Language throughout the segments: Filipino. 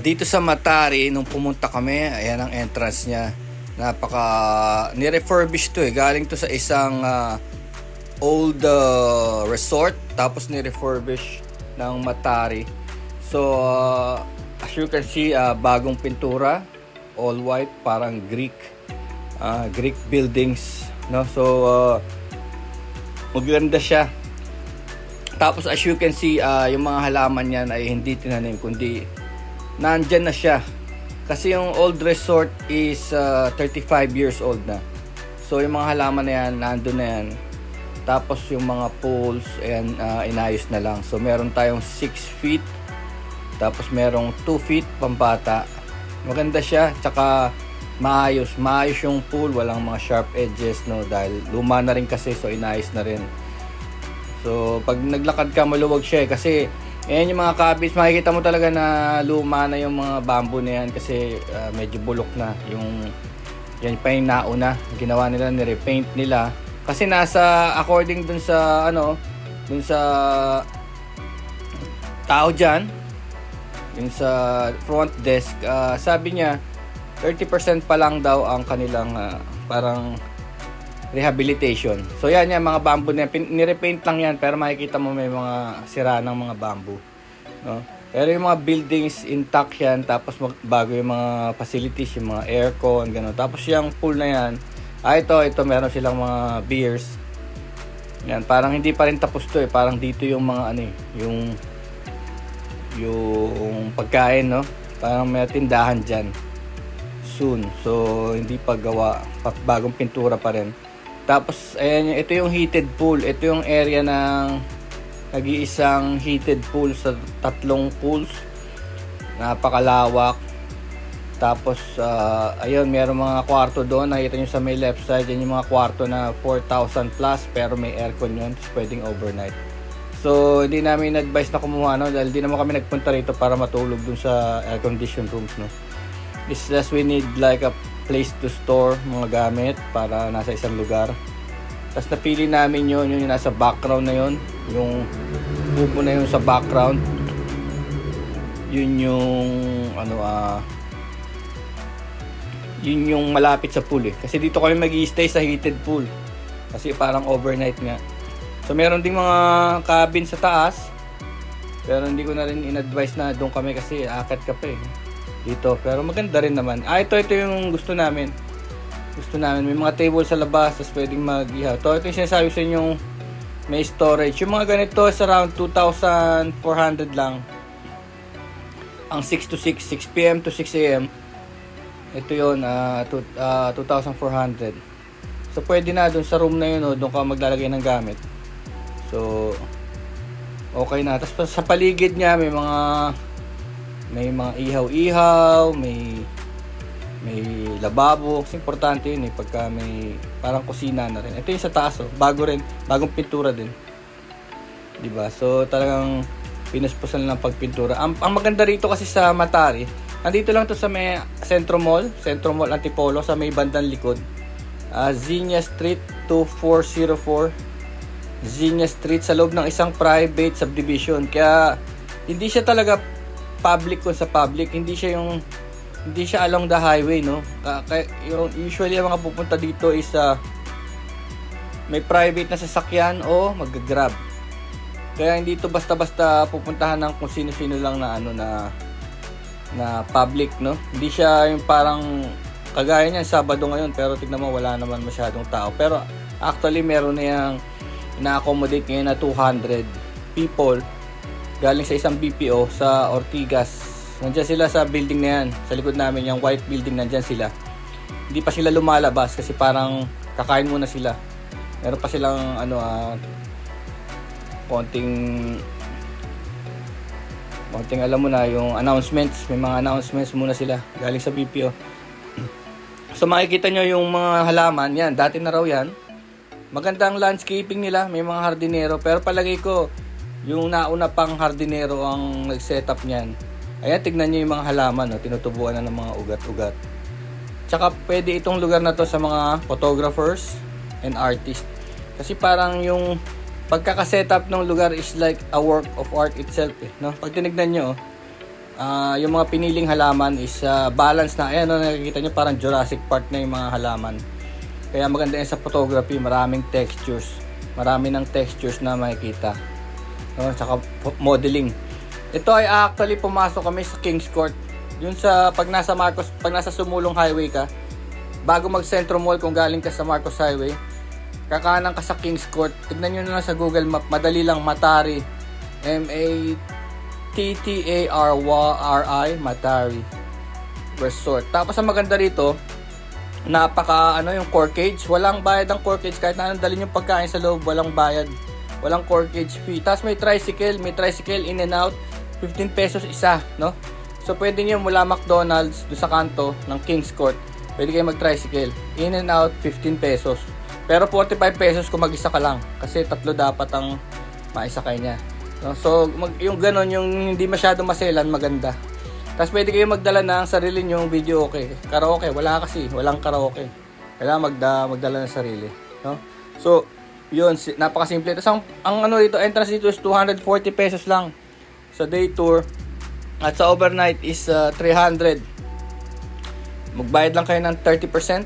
Dito sa Matari, nung pumunta kami, ayan ang entrance niya. Ni-refurbish to eh. Galing to sa isang old resort. Tapos ni-refurbish ng Matari. So, as you can see, bagong pintura. All white, parang Greek buildings. No? So, maganda siya. Tapos as you can see, yung mga halaman niyan ay hindi tinanim, kundi nandyan na siya. Kasi yung old resort is 35 years old na. So yung mga halaman na yan, nandun na yan. Tapos yung mga pools, ayan, inayos na lang. So meron tayong 6 feet. Tapos merong 2 feet pambata. Maganda siya. Tsaka maayos yung pool. Walang mga sharp edges, no? Dahil luma na rin kasi, so inayos na rin. So pag naglakad ka, maluwag siya eh. Kasi ayan yung mga cabins, makikita mo talaga na luma na yung mga bamboo na yan kasi medyo bulok na. Yan pa yung nauna, ginawa nila, ni-repaint nila. Kasi nasa, according dun sa tao dyan, dun sa front desk, sabi niya, 30% pa lang daw ang kanilang parang rehabilitation. So yan mga bamboo na yan. Ni-repaint lang yan, pero makikita mo may mga sira ng mga bamboo. No? Pero yung mga buildings intact yan, tapos bago yung mga facilities, yung mga aircon, gano'n. Tapos yung pool na yan, ito meron silang mga beers. Yan, parang hindi pa rin tapos to eh. Parang dito yung mga yung pagkain, no? Parang may tindahan dyan soon. So hindi pa gawa, bagong pintura pa rin. Tapos ayan, ito yung heated pool. Ito yung area ng nag-iisang heated pool sa 3 pools. Napakalawak. Tapos ayun, meron mga kwarto doon. Nakita nyo sa may left side, yan yung mga kwarto na 4,000 plus, pero may aircon yun. Tapos pwedeng overnight. So hindi namin advice na kumuha, no? Dahil di naman kami nagpunta rito para matulog dun sa air conditioned rooms, no? It's just we need like a place to store mga gamit para nasa isang lugar. Tapos napili namin yung nasa background na yun, yung bubo na yun sa background. Yun yung yun yung malapit sa pool eh. Kasi dito kami mag-i-stay sa heated pool. Kasi parang overnight nga. So meron ding mga cabin sa taas. Pero hindi ko na rin in-advise na doon kami kasi akit ka pa eh dito, pero maganda rin naman. Ito yung gusto namin. May mga table sa labas, tapos pwedeng mag-ihaw. Ito yung sinasabi sa inyong may storage. Yung mga ganito is around 2,400 lang. Ang 6 to 6 p.m. to 6 a.m. Ito yun, 2,400. So pwede na dun sa room na yun, doon ka maglalagay ng gamit. So okay na. Tapos sa paligid niya may mga ihaw-ihaw, may lababo. Kasi importante yun eh, pagka may parang kusina na rin. Ito yung sa taas, bagong pintura din. Diba? So talagang pinuspusan lang pagpintura. Ang maganda rito kasi sa Matari, nandito lang to sa may Centro Mall Antipolo, sa may bandang likod. Zinya Street 2404. Zinya Street, sa loob ng isang private subdivision. Kaya hindi siya talaga public kung sa public, hindi siya along the highway, no? Usually ang mga pupunta dito is may private na sasakyan o mag-grab. Kaya hindi to basta-basta pupuntahan ng kung sino-sino lang na public, no? Hindi siya yung parang kagaya niyan Sabado ngayon, pero tignan mo wala naman masyadong tao. Pero actually meron na yung na-accommodate ngayon na 200 people galing sa isang BPO sa Ortigas. Nandiyan sila sa building na yan. Sa likod namin, yung white building, nandiyan sila. Hindi pa sila lumalabas kasi parang kakain muna sila. Meron pa silang konting alam mo na, yung announcements. May mga announcements muna sila galing sa BPO. So makikita nyo yung mga halaman. Yan, dati na raw yan. Maganda ang landscaping nila. May mga hardinero. Pero palagay ko, yung nauna pang hardinero ang nag-setup niyan. Ayan, tignan nyo yung mga halaman, no? Tinutubuan na ng mga ugat-ugat. Tsaka pwede itong lugar na to sa mga photographers and artists. Kasi parang yung pagkaka-setup ng lugar is like a work of art itself eh, no? Pag tinignan nyo, Yung mga piniling halaman is balance na. Ayan, nakikita nyo parang Jurassic Park na yung mga halaman. Kaya maganda yan sa photography, maraming textures. Marami ng textures na makikita. Tsaka modeling. Ito ay actually pumasok kami sa Kings Court. Yun sa pag nasa Sumulong Highway ka, bago mag Centro Mall kung galing ka sa Marcos Highway, kakanan ka sa Kings Court. Tignan nyo na lang sa Google Map, madali lang, Matari. Mattari, Matari Resort. Tapos ang maganda rito, yung corkage, walang bayad ang corkage. Kahit na anong dalhin yung pagkain sa loob, walang bayad, walang corkage fee. Tapos may tricycle in and out, 15 pesos isa, no? So pwede nyo mula McDonald's do sa kanto ng Kings Court, pwede kayo mag-tricycle in and out, 15 pesos. Pero 45 pesos kung mag-isa ka lang, kasi 3 dapat ang maisakay niya, no? So yung ganon, yung hindi masyado maselan, maganda. Tapos pwede kayo magdala ng sarili nyong video, okay. Karaoke, walang karaoke. Kailangan magdala ng sarili, no? So, yun, napakasimple. Tapos ang dito, entrance dito is 240 pesos lang sa day tour. At sa overnight is 300. Magbayad lang kayo ng 30%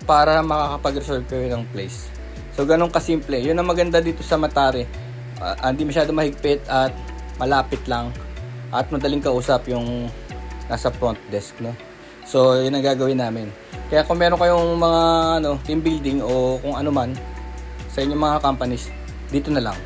para makakapag-reserve kayo ng place. So, ganun kasimple. Yun ang maganda dito sa Matari. Hindi masyado mahigpit at malapit lang. At madaling kausap yung nasa front desk, no? So, yun ang gagawin namin. Kaya kung meron kayong mga team building o kung ano man sa inyong mga companies, dito na lang.